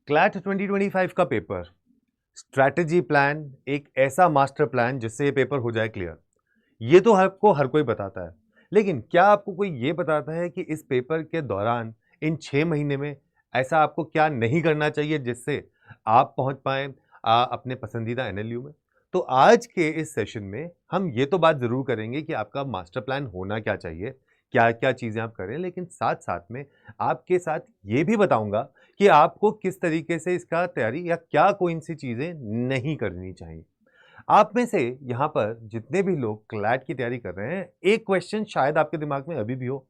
CLAT 2025 का paper strategy plan, एक ऐसा मास्टर प्लान जिससे ये पेपर हो जाए क्लियर। ये तो आपको हर कोई बताता है, लेकिन क्या आपको कोई ये बताता है कि इस पेपर के दौरान इन 6 महीने में ऐसा आपको क्या नहीं करना चाहिए जिससे आप पहुंच पाए अपने पसंदीदा एनएलयू में। तो आज के इस सेशन में हम ये तो बात जरूर करेंगे कि आपका मास्टर प्लान होना क्या चाहिए, क्या क्या चीजें आप करें, लेकिन साथ साथ में आपके साथ ये भी बताऊंगा कि आपको किस तरीके से इसका तैयारी या क्या कौन सी चीजें नहीं करनी चाहिए। आप में से यहाँ पर जितने भी लोग क्लैट की तैयारी कर रहे हैं, एक क्वेश्चन शायद आपके दिमाग में अभी भी हो,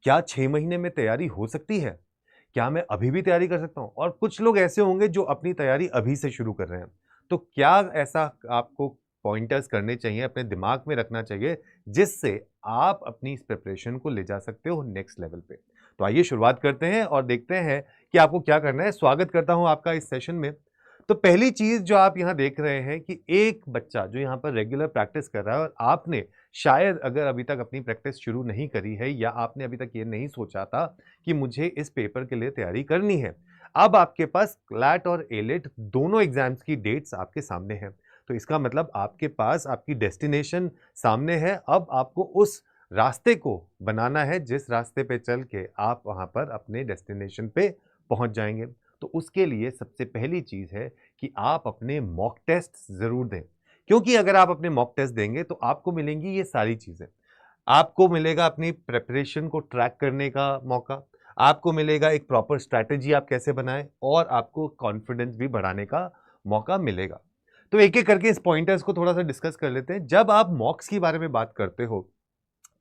क्या 6 महीने में तैयारी हो सकती है? क्या मैं अभी भी तैयारी कर सकता हूँ? और कुछ लोग ऐसे होंगे जो अपनी तैयारी अभी से शुरू कर रहे हैं। तो क्या ऐसा आपको पॉइंटर्स करने चाहिए, अपने दिमाग में रखना चाहिए, जिससे आप अपनी इस प्रिपरेशन को ले जा सकते हो नेक्स्ट लेवल पे। तो आइए शुरुआत करते हैं और देखते हैं कि आपको क्या करना है। स्वागत करता हूं आपका इस सेशन में। तो पहली चीज जो आप यहाँ देख रहे हैं कि एक बच्चा जो यहाँ पर रेगुलर प्रैक्टिस कर रहा है और आपने शायद अगर अभी तक अपनी प्रैक्टिस शुरू नहीं करी है या आपने अभी तक ये नहीं सोचा था कि मुझे इस पेपर के लिए तैयारी करनी है, अब आपके पास क्लैट और एलिट दोनों एग्जाम्स की डेट्स आपके सामने हैं। तो इसका मतलब आपके पास आपकी डेस्टिनेशन सामने है। अब आपको उस रास्ते को बनाना है जिस रास्ते पे चल के आप वहां पर अपने डेस्टिनेशन पे पहुंच जाएंगे। तो उसके लिए सबसे पहली चीज है कि आप अपने मॉक टेस्ट जरूर दें, क्योंकि अगर आप अपने मॉक टेस्ट देंगे तो आपको मिलेंगी ये सारी चीजें। आपको मिलेगा अपनी प्रेपरेशन को ट्रैक करने का मौका, आपको मिलेगा एक प्रॉपर स्ट्रैटेजी आप कैसे बनाएं, और आपको कॉन्फिडेंस भी बढ़ाने का मौका मिलेगा। तो एक एक करके इस पॉइंटर्स को थोड़ा सा डिस्कस कर लेते हैं। जब आप मॉक्स के बारे में बात करते हो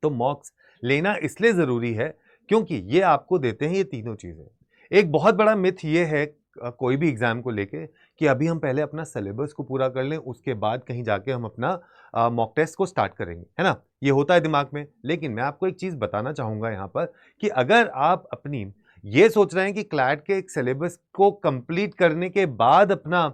तो मॉक्स लेना इसलिए जरूरी है क्योंकि ये आपको देते हैं ये तीनों चीजें। एक बहुत बड़ा मिथ ये है कोई भी एग्जाम को लेके कि अभी हम पहले अपना सिलेबस को पूरा कर लें, उसके बाद कहीं जाके हम अपना मॉक टेस्ट को स्टार्ट करेंगे, है ना। ये होता है दिमाग में। लेकिन मैं आपको एक चीज बताना चाहूंगा यहाँ पर कि अगर आप अपनी ये सोच रहे हैं कि क्लैट के एक सिलेबस को कंप्लीट करने के बाद अपना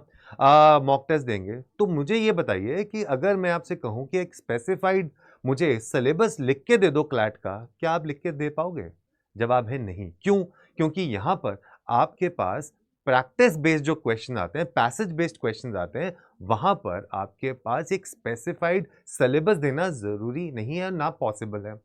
मॉक टेस्ट देंगे, तो मुझे ये बताइए कि अगर मैं आपसे कहूं कि एक स्पेसिफाइड मुझे सिलेबस लिख के दे दो क्लैट का, क्या आप लिख के दे पाओगे? जवाब है नहीं। क्यों? क्योंकि यहां पर आपके पास प्रैक्टिस बेस्ड जो क्वेश्चन आते हैं, पैसेज बेस्ड क्वेश्चन आते हैं, वहां पर आपके पास एक स्पेसिफाइड सिलेबस देना जरूरी नहीं है, ना पॉसिबल है।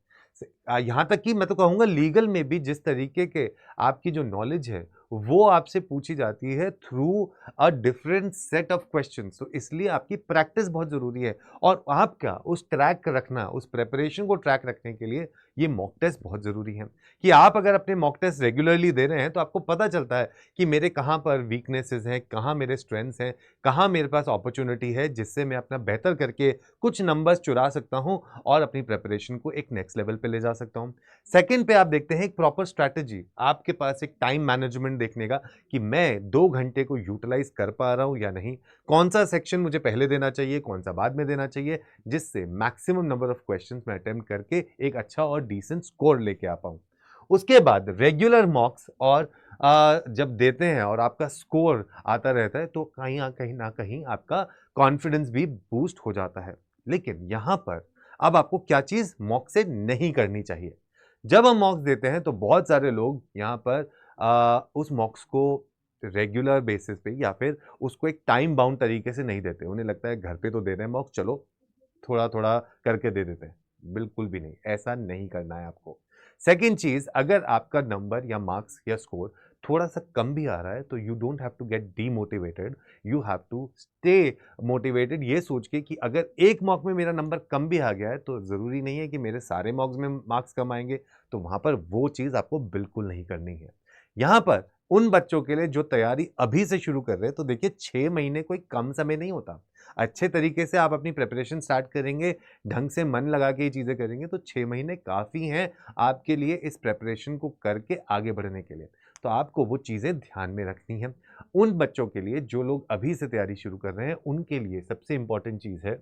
यहां तक कि मैं तो कहूंगा लीगल में भी जिस तरीके के आपकी जो नॉलेज है वो आपसे पूछी जाती है through a different set of questions, तो इसलिए आपकी प्रैक्टिस बहुत जरूरी है। और आपका उस ट्रैक रखना, उस प्रेपरेशन को ट्रैक रखने के लिए ये मॉक टेस्ट बहुत जरूरी है। कि आप अगर अपने मॉक टेस्ट रेगुलरली दे रहे हैं तो आपको पता चलता है कि मेरे कहाँ पर वीकनेसेस हैं, कहाँ मेरे स्ट्रेंथ्स हैं, कहाँ मेरे पास अपॉर्चुनिटी है जिससे मैं अपना बेहतर करके कुछ नंबर्स चुरा सकता हूं और अपनी प्रेपरेशन को एक नेक्स्ट लेवल पे ले जा सकता हूं। सेकंड पे आप देखते हैं एक प्रॉपर स्ट्रैटेजी, आपके पास एक टाइम मैनेजमेंट देखने का कि मैं 2 घंटे को यूटिलाइज कर पा रहा हूं या नहीं, कौन सा सेक्शन मुझे पहले देना चाहिए, कौन सा बाद में देना चाहिए, जिससे मैक्सिमम नंबर ऑफ क्वेश्चंस मैं अटेम्प्ट करके एक अच्छा और डिसेंट स्कोर लेके आ पाऊं। उसके बाद रेगुलर मॉक्स और जब देते हैं और आपका स्कोर आता रहता है तो कहीं ना कहीं आपका कॉन्फिडेंस भी बूस्ट हो जाता है। लेकिन यहां पर अब आपको क्या चीज मॉक से नहीं करनी चाहिए। जब हम मॉक्स देते हैं तो बहुत सारे लोग यहाँ पर उस मॉक्स को रेगुलर बेसिस पे या फिर उसको एक टाइम बाउंड तरीके से नहीं देते। उन्हें लगता है घर पे तो दे रहे हैं मॉक्स, चलो थोड़ा थोड़ा करके दे देते हैं। बिल्कुल भी नहीं, ऐसा नहीं करना है आपको। सेकेंड चीज, अगर आपका नंबर या मार्क्स या स्कोर थोड़ा सा कम भी आ रहा है तो you don't have to get demotivated, you have to stay motivated. ये सोच के कि अगर एक मॉक में मेरा नंबर कम भी आ गया है तो जरूरी नहीं है कि मेरे सारे मॉक्स में मार्क्स कम आएंगे। तो वहां पर वो चीज आपको बिल्कुल नहीं करनी है। यहां पर उन बच्चों के लिए जो तैयारी अभी से शुरू कर रहे हैं, तो देखिए 6 महीने कोई कम समय नहीं होता। अच्छे तरीके से आप अपनी प्रिपरेशन स्टार्ट करेंगे, ढंग से मन लगा के ये चीजें करेंगे तो 6 महीने काफी हैं आपके लिए इस प्रिपरेशन को करके आगे बढ़ने के लिए। तो आपको वो चीजें ध्यान में रखनी है। उन बच्चों के लिए जो लोग अभी से तैयारी शुरू कर रहे हैं, उनके लिए सबसे इंपॉर्टेंट चीज है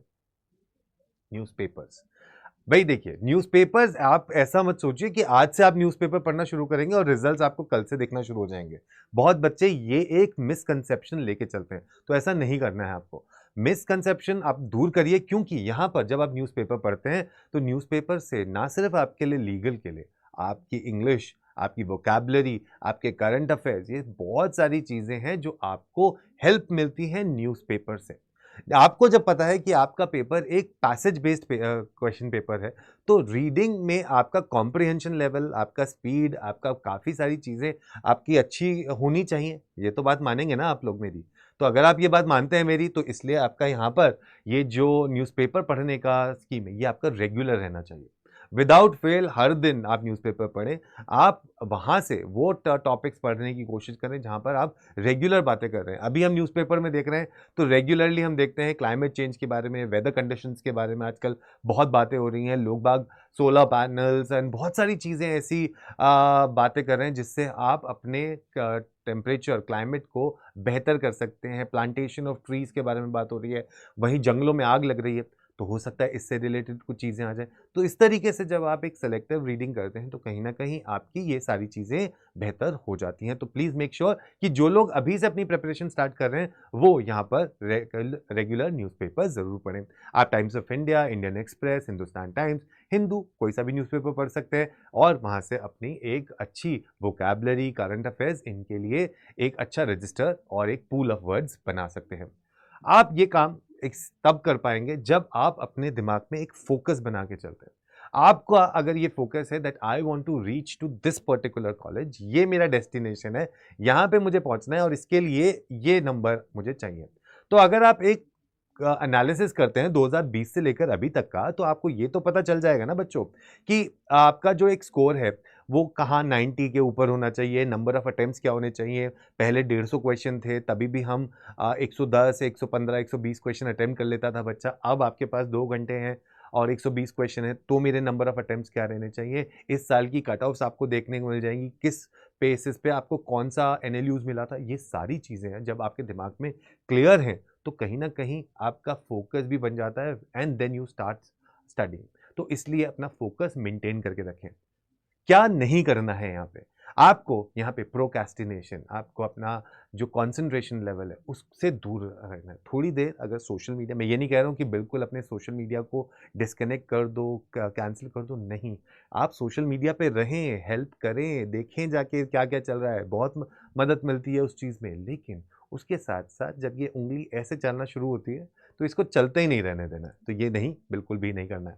न्यूज़पेपर्स। भाई देखिए, न्यूज़पेपर्स आप ऐसा मत सोचिए कि आज से आप न्यूज़पेपर पढ़ना शुरू करेंगे और रिजल्ट्स आपको कल से देखना शुरू हो जाएंगे। बहुत बच्चे ये एक मिसकंसेप्शन लेके चलते हैं, तो ऐसा नहीं करना है आपको। मिसकंसेप्शन आप दूर करिए, क्योंकि यहां पर जब आप न्यूज़पेपर पढ़ते हैं तो न्यूज़पेपर से ना सिर्फ आपके लिए लीगल के लिए, आपकी इंग्लिश, आपकी वोकैबुलरी, आपके करंट अफेयर्स, ये बहुत सारी चीज़ें हैं जो आपको हेल्प मिलती हैं न्यूज़पेपर से। आपको जब पता है कि आपका पेपर एक पैसेज बेस्ड क्वेश्चन पेपर है, तो रीडिंग में आपका कॉम्प्रिहेंशन लेवल, आपका स्पीड, आपका काफ़ी सारी चीज़ें आपकी अच्छी होनी चाहिए। ये तो बात मानेंगे ना आप लोग मेरी? तो अगर आप ये बात मानते हैं मेरी, तो इसलिए आपका यहाँ पर ये जो न्यूज़पेपर पढ़ने का स्कीम है, ये आपका रेगुलर रहना चाहिए। विदाउट फेल हर दिन आप न्यूज़पेपर पढ़ें। आप वहाँ से वो टॉपिक्स पढ़ने की कोशिश करें जहाँ पर आप रेगुलर बातें कर रहे हैं। अभी हम न्यूज़पेपर में देख रहे हैं, तो रेगुलरली हम देखते हैं क्लाइमेट चेंज के बारे में, वेदर कंडीशंस के बारे में आजकल बहुत बातें हो रही हैं। लोग बाग सोलर पैनल्स एंड बहुत सारी चीज़ें ऐसी बातें कर रहे हैं जिससे आप अपने टेम्परेचर, क्लाइमेट को बेहतर कर सकते हैं। प्लांटेशन ऑफ ट्रीज़ के बारे में बात हो रही है, वहीं जंगलों में आग लग रही है, तो हो सकता है इससे रिलेटेड कुछ चीज़ें आ जाएँ। तो इस तरीके से जब आप एक सेलेक्टिव रीडिंग करते हैं, तो कहीं न कहीं आपकी ये सारी चीज़ें बेहतर हो जाती हैं। तो प्लीज़ मेक श्योर कि जो लोग अभी से अपनी प्रिपरेशन स्टार्ट कर रहे हैं, वो यहाँ पर रेगुलर न्यूज़पेपर ज़रूर पढ़ें। आप times of India, Indian express, Hindustan times, Hindu, कोई सा भी न्यूज़पेपर पढ़ सकते हैं और वहाँ से अपनी एक अच्छी वोकैबुलरी, करंट अफेयर्स, इनके लिए एक अच्छा रजिस्टर और एक पूल ऑफ वर्ड्स बना सकते हैं। आप ये काम एक तब कर पाएँगे जब आप अपने दिमाग में एक फ़ोकस बना के चलते हैं। आपका अगर ये फ़ोकस है that I want to reach to this particular college, ये मेरा डेस्टिनेशन है, यहाँ पे मुझे पहुँचना है और इसके लिए ये नंबर मुझे चाहिए। तो अगर आप एक एनालिसिस करते हैं 2020 से लेकर अभी तक का, तो आपको ये तो पता चल जाएगा ना बच्चों कि आपका जो एक स्कोर है, वो कहाँ 90 के ऊपर होना चाहिए, नंबर ऑफ अटेम्प्ट्स क्या होने चाहिए। पहले 150 क्वेश्चन थे, तभी भी हम 110, 115, 120 क्वेश्चन अटेम्प्ट कर लेता था बच्चा। अब आपके पास 2 घंटे हैं और 120 क्वेश्चन है, तो मेरे नंबर ऑफ अटेम्प्ट्स क्या रहने चाहिए। इस साल की कट ऑफ्स आपको देखने को मिल जाएँगी, किस बेसिस पे आपको कौन-सा एनएलयूज़ मिला था। ये सारी चीज़ें हैं, जब आपके दिमाग में क्लियर हैं, तो कहीं न कहीं आपका फ़ोकस भी बन जाता है and then you start studying. तो इसलिए अपना फ़ोकस मेंटेन करके रखें। क्या नहीं करना है यहाँ पे? आपको यहाँ पे प्रोक्रेस्टिनेशन, आपको अपना जो कंसंट्रेशन लेवल है, उससे दूर रहना है। थोड़ी देर अगर सोशल मीडिया, मैं ये नहीं कह रहा हूँ कि बिल्कुल अपने सोशल मीडिया को डिस्कनेक्ट कर दो, कैंसिल कर दो, नहीं। आप सोशल मीडिया पे रहें, हेल्प करें, देखें जाके क्या-क्या चल रहा है, बहुत मदद मिलती है उस चीज़ में। लेकिन उसके साथ-साथ जब ये उँगली ऐसे चलना शुरू होती है, तो इसको चलते ही नहीं रहने देना है। तो ये नहीं, बिल्कुल भी नहीं करना है।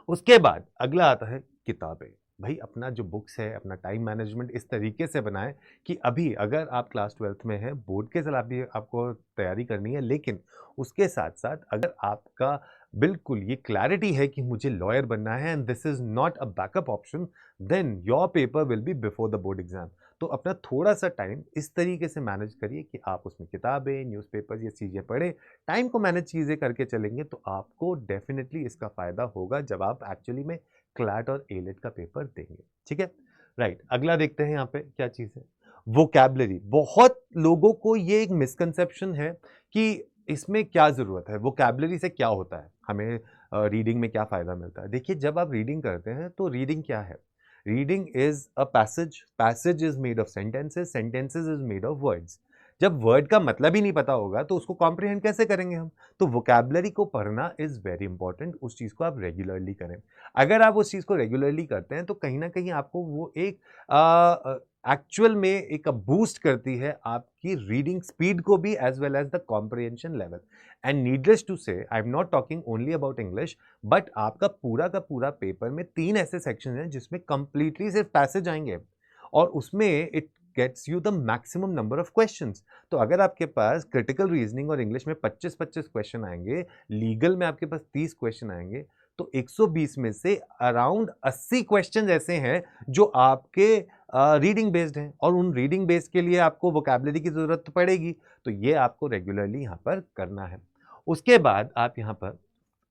उसके बाद अगला आता है किताबें। भई अपना जो बुक्स है, अपना टाइम मैनेजमेंट इस तरीके से बनाएँ कि अभी अगर आप क्लास 12th में हैं, बोर्ड के साथ भी आपको तैयारी करनी है, लेकिन उसके साथ-साथ अगर आपका बिल्कुल ये क्लैरिटी है कि मुझे लॉयर बनना है and this is not a backup option, then your paper will be before the board exam. तो अपना थोड़ा-सा टाइम इस तरीके से मैनेज करिए कि आप उसमें किताबें, न्यूज़पेपर्स ये चीज़ें पढ़ें। टाइम को मैनेज चीज़ें करके चलेंगे तो आपको डेफ़िनिटली इसका फ़ायदा होगा जब आप एक्चुअली में क्लैट और एलेट का पेपर देंगे, ठीक है? राइट, अगला देखते हैं यहाँ पे क्या चीज़ है? वोकैब्युलरी। बहुत लोगों को ये एक मिसकंसेप्शन है कि इसमें क्या ज़रूरत है? वोकैब्युलरी से क्या होता है? हमें रीडिंग में क्या फ़ायदा मिलता है? देखिए, जब आप रीडिंग करते हैं तो रीडिंग क्या है? Reading is a passage, passage is made of sentences, sentences is made of words. जब वर्ड का मतलब ही नहीं पता होगा तो उसको कॉम्प्रिहेंड कैसे करेंगे हम? तो वोकैब्युलरी को पढ़ना इज़ वेरी इंपॉर्टेंट, उस चीज़ को आप रेगुलरली करें। अगर आप उस चीज़ को रेगुलरली करते हैं तो कहीं न कहीं आपको वो एक एक्चुअल में एक बूस्ट करती है आपकी रीडिंग स्पीड को भी as well as the comprehension level. And needless to say I am not talking only about English, but आपका पूरा का पूरा पेपर में 3 ऐसे सेक्शन हैं जिसमें कंप्लीटली सिर्फ पैसेज आएँगे और उसमें it gets you the maximum number of questions. तो अगर आपके पास क्रिटिकल रीजनिंग और इंग्लिश में 25-25 क्वेश्चन आएंगे, लीगल में आपके पास 30 क्वेश्चन आएंगे, तो 120 में से अराउंड 80 क्वेश्चन ऐसे हैं जो आपके रीडिंग बेस्ड हैं और उन रीडिंग बेस्ड के लिए आपको वोकैबुलरी की जरूरत पड़ेगी। तो ये आपको रेगुलरली यहाँ पर करना है। उसके बाद आप यहाँ पर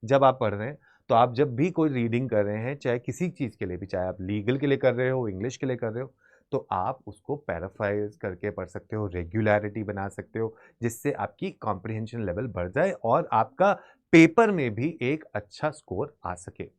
जब आप पढ़ रहे हैं, तो आप जब भी कोई रीडिंग कर रहे हैं, चाहे किसी चीज़ के लिए भी, चाहे आप लीगल के लिए कर रहे हो, इंग्लिश के लिए कर रहे हो, तो आप उसको पैराफ्राइज़ करके पढ़ सकते हो, रेगुलैरिटी बना सकते हो, जिससे आपकी कॉम्प्रिहेंशन लेवल बढ़ जाए और आपका पेपर में भी एक अच्छा स्कोर आ सके।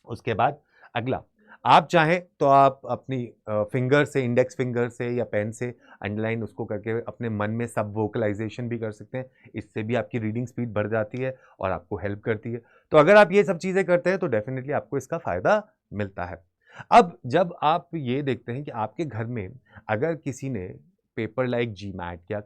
उसके बाद अगला, आप चाहें तो आप अपनी फिंगर से, इंडेक्स फिंगर से या पेन से अंडरलाइन उसको करके अपने मन में सब वोकलाइजेशन भी कर सकते हैं। इससे भी आपकी रीडिंग स्पीड बढ़ जाती है और आपको हेल्प करती है। तो अगर आप ये सब चीज़ें करते हैं तो डेफिनिटली आपको इसका फ़ायदा मिलता है। अब जब आप ये देखते हैं कि आपके घर में अगर किसी ने पेपर लाइक जीमैट या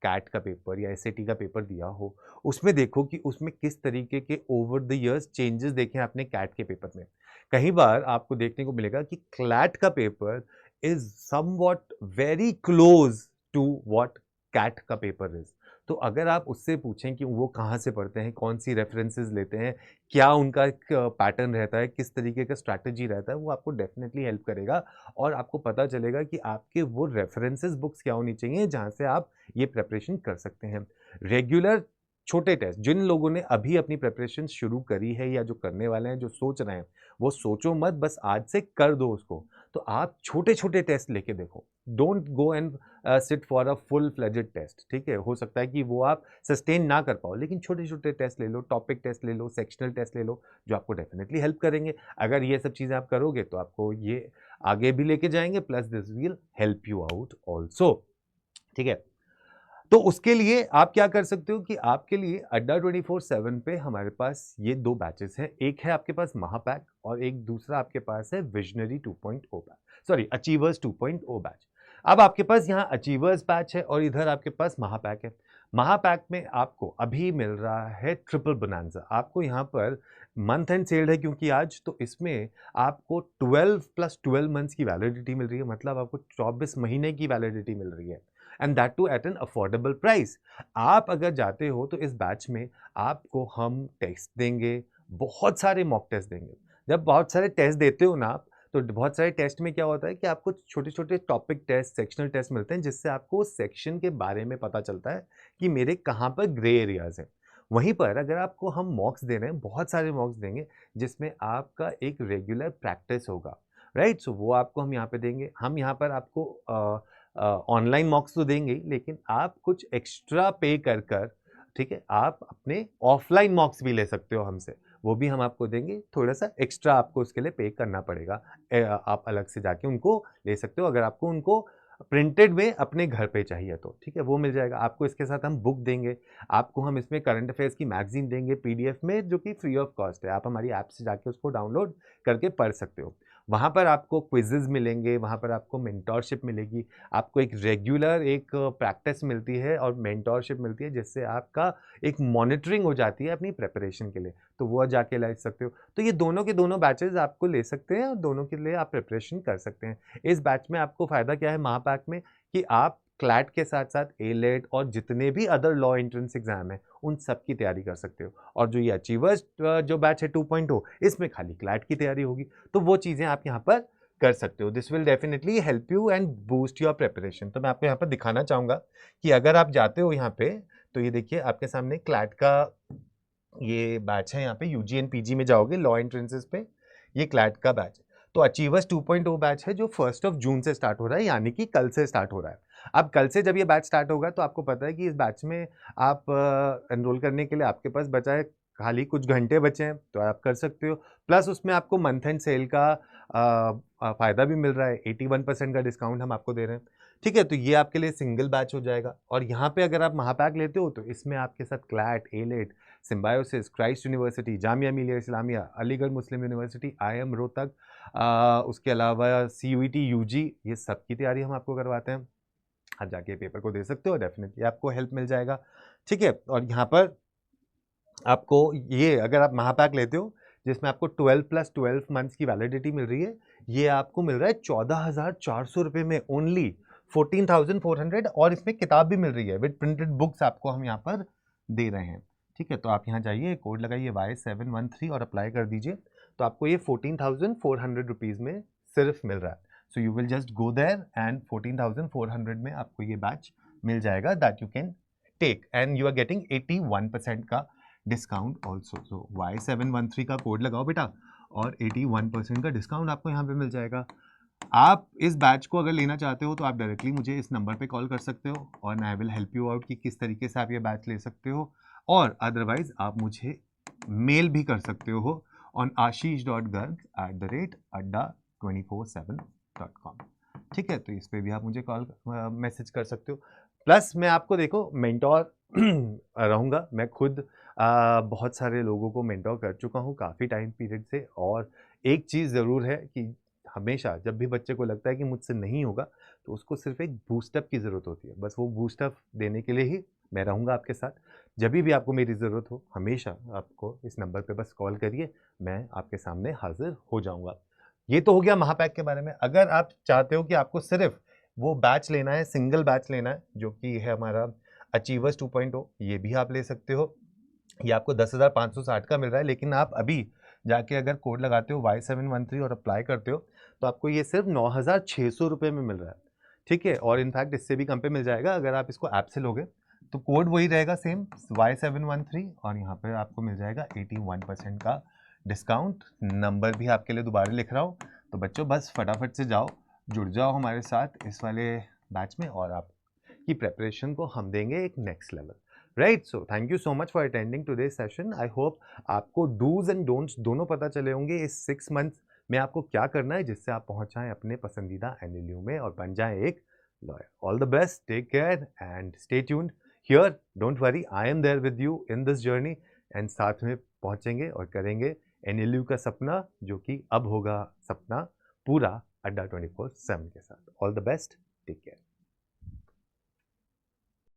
कैट का पेपर या एसएटी का पेपर दिया हो, उसमें देखो कि उसमें किस तरीके के ओवर द इयर्स चेंजेस देखे हैं आपने कैट के पेपर में। कई बार आपको देखने को मिलेगा कि क्लैट का paper is somewhat very close to what CAT का पेपर इज। तो अगर आप उससे पूछें कि वो कहाँ से पढ़ते हैं, कौन सी रेफरेंसेस लेते हैं, क्या उनका एक पैटर्न रहता है, किस तरीके का स्ट्रैटेजी रहता है, वो आपको डेफिनेटली हेल्प करेगा और आपको पता चलेगा कि आपके वो रेफरेंसेस बुक्स क्या होनी चाहिए जहाँ से आप ये प्रिपरेशन कर सकते हैं। रेगुलर छोटे टेस्ट, जिन लोगों ने अभी अपनी प्रिपरेशन शुरू करी है या जो करने वाले हैं, जो सोच रहे हैं, वो सोचो मत, बस आज से कर दो उसको। तो आप छोटे छोटे टेस्ट लेके देखो, don't go and sit for a full fledged test. ठीक है, हो सकता है कि वो आप सस्टेन ना कर पाओ, लेकिन छोटे छोटे टेस्ट ले लो, टॉपिक टेस्ट ले लो, सेक्शनल टेस्ट ले लो, जो आपको डेफिनेटली हेल्प करेंगे। अगर ये सब चीज़ें आप करोगे तो आपको ये आगे भी लेके जाएंगे, plus this will help you out also. ठीक है, तो उसके लिए आप क्या कर सकते हो कि आपके लिए अड्डा 24/7 पे हमारे पास ये 2 बैचेस हैं। एक है आपके पास महापैक और एक दूसरा आपके पास है visionary 2.0 batch, sorry achievers 2.0 batch. अब आपके पास यहाँ अचीवर्स बैच है और इधर आपके पास महापैक है। महापैक में आपको अभी मिल रहा है ट्रिपल बोनांजा। आपको यहाँ पर मंथ एंड सेल है क्योंकि आज, तो इसमें आपको 12 + 12 मंथ्स की वैलिडिटी मिल रही है, मतलब आपको 24 महीने की वैलिडिटी मिल रही है, and that too at an affordable price. आप अगर जाते हो तो इस बैच में आपको हम टेस्ट देंगे, बहुत सारे मॉक टेस्ट देंगे। जब बहुत सारे टेस्ट देते हो ना आप, तो बहुत सारे टेस्ट में क्या होता है कि आपको छोटे छोटे टॉपिक टेस्ट, सेक्शनल टेस्ट मिलते हैं, जिससे आपको उस सेक्शन के बारे में पता चलता है कि मेरे कहाँ पर ग्रे एरियाज हैं। वहीं पर अगर आपको हम मॉक्स दे रहे हैं, बहुत सारे मॉक्स देंगे जिसमें आपका एक रेगुलर प्रैक्टिस होगा, राइट। सो वो आपको हम यहाँ पे देंगे। हम यहाँ पर आपको ऑनलाइन मॉक्स तो देंगे ही, लेकिन आप कुछ एक्स्ट्रा पे कर कर, ठीक है, आप अपने ऑफलाइन मॉक्स भी ले सकते हो हमसे, वो भी हम आपको देंगे। थोड़ा सा एक्स्ट्रा आपको उसके लिए पे करना पड़ेगा, आप अलग से जाके उनको ले सकते हो अगर आपको उनको प्रिंटेड में अपने घर पे चाहिए तो, ठीक है, वो मिल जाएगा आपको। इसके साथ हम बुक देंगे आपको, हम इसमें करंट अफेयर्स की मैगजीन देंगे पीडीएफ में, जो कि फ्री ऑफ कॉस्ट है। आप हमारी ऐप से जाके उसको डाउनलोड करके पढ़ सकते हो। वहाँ पर आपको क्विजेज मिलेंगे, वहाँ पर आपको मेंटोरशिप मिलेगी, आपको एक रेगुलर एक प्रैक्टिस मिलती है और मेंटोरशिप मिलती है, जिससे आपका एक मॉनिटरिंग हो जाती है अपनी प्रिपरेशन के लिए, तो वो जाके ले सकते हो। तो ये दोनों के दोनों बैचेस आपको ले सकते हैं और दोनों के लिए आप प्रिपरेशन कर सकते हैं। इस बैच में आपको फ़ायदा क्या है महापैक में, कि आप क्लैट के साथ साथ एलेट और जितने भी अदर लॉ एंट्रेंस एग्जाम है उन सब की तैयारी कर सकते हो। और जो ये अचीवर्स जो बैच है 2.0, इसमें खाली क्लैट की तैयारी होगी, तो वो चीज़ें आप यहाँ पर कर सकते हो। This will definitely help you and boost your preparation. तो मैं आपको यहाँ पर दिखाना चाहूँगा कि अगर आप जाते हो यहाँ पे, तो ये देखिए आपके सामने क्लैट का ये बैच है। यहाँ पे यूजी एंड पीजी में जाओगे लॉ एंट्रेंसेस पे, ये क्लैट का बैच है। तो अचीवर्स 2.0 बैच है जो 1 जून से स्टार्ट हो रहा है, यानी कि कल से स्टार्ट हो रहा है। अब कल से जब ये बैच स्टार्ट होगा तो आपको पता है कि इस बैच में आप एनरोल करने के लिए आपके पास बचा है, खाली कुछ घंटे बचे हैं, तो आप कर सकते हो। प्लस उसमें आपको मंथ एंड सेल का फ़ायदा भी मिल रहा है, 81% का डिस्काउंट हम आपको दे रहे हैं। ठीक है, तो ये आपके लिए सिंगल बैच हो जाएगा। और यहाँ पे अगर आप महापैक लेते हो तो इसमें आपके साथ CLAT, AILET, symbiosis, Christ university, Jamia Millia Islamia, Aligarh मुस्लिम यूनिवर्सिटी, आईएम रोहतक, उसके अलावा सीयूईटी, यूजी, ये सब की तैयारी हम आपको करवाते हैं। आप जाके पेपर को दे सकते हो, डेफिनेटली आपको हेल्प मिल जाएगा। ठीक है, और यहाँ पर आपको ये अगर आप महापैक लेते हो जिसमें आपको 12 + 12 मंथ्स की वैलिडिटी मिल रही है, ये आपको मिल रहा है 14,400 रुपये में ओनली, 14,400। और इसमें किताब भी मिल रही है विद प्रिंटेड बुक्स, आपको हम यहाँ पर दे रहे हैं। ठीक है, तो आप यहाँ जाइए, कोड लगाइए Y713 और अप्लाई कर दीजिए, तो आपको ये 14,400 रुपीज़ में सिर्फ मिल रहा है। So you will just go there and 14,400 में आपको ये बैच मिल जाएगा, that you can take, and you are getting 81% का डिस्काउंट ऑल्सो। सो Y713 का कोड लगाओ बेटा, और 81% का डिस्काउंट आपको यहाँ पे मिल जाएगा। आप इस बैच को अगर लेना चाहते हो तो आप डायरेक्टली मुझे इस नंबर पे कॉल कर सकते हो और I will help you out कि किस तरीके से आप ये बैच ले सकते हो। और अदरवाइज आप मुझे मेल भी कर सकते हो ऑन ashish.garg@adda247.com। ठीक है, तो इस पे भी आप मुझे कॉल मैसेज कर सकते हो। प्लस मैं आपको देखो मेंटोर रहूँगा, मैं खुद बहुत सारे लोगों को मेंटोर कर चुका हूँ काफ़ी टाइम पीरियड से। और एक चीज़ ज़रूर है कि हमेशा जब भी बच्चे को लगता है कि मुझसे नहीं होगा, तो उसको सिर्फ एक बूस्टअप की ज़रूरत होती है। बस वो बूस्टअप देने के लिए ही मैं रहूँगा आपके साथ। जब भी आपको मेरी ज़रूरत हो, हमेशा आपको इस नंबर पे बस कॉल करिए, मैं आपके सामने हाज़िर हो जाऊँगा। ये तो हो गया महापैक के बारे में। अगर आप चाहते हो कि आपको सिर्फ वो बैच लेना है, सिंगल बैच लेना है, जो कि है हमारा अचीवर्स 2.0, ये भी आप ले सकते हो। ये आपको 10,560 का मिल रहा है, लेकिन आप अभी जाके अगर कोड लगाते हो Y713 और अप्लाई करते हो, तो आपको ये सिर्फ 9,600 रुपये में मिल रहा है, ठीक है। और इनफैक्ट इससे भी कम पे मिल जाएगा अगर आप इसको ऐप से लोगे। तो कोड वही रहेगा सेम, Y713, और यहाँ पे आपको मिल जाएगा 81% का डिस्काउंट। नंबर भी आपके लिए दोबारा लिख रहा हूँ। तो बच्चों बस फटाफट से जाओ, जुड़ जाओ हमारे साथ इस वाले बैच में, और आपकी प्रेपरेशन को हम देंगे एक next level. Right, so thank you so much for attending today session. I hope आपको डूज एंड डोंट्स दोनों पता चले होंगे इस 6 मंथ्स में आपको क्या करना है, जिससे आप पहुंच जाएं अपने पसंदीदा एनएलयू में और बन जाएं एक lawyer. All the best, take care and stay tuned here. Don't worry, I am there with you in this journey, and साथ में पहुंचेंगे और करेंगे एनएलयू का सपना, जो कि अब होगा सपना पूरा अड्डा 24/7 के साथ। All the best, take care.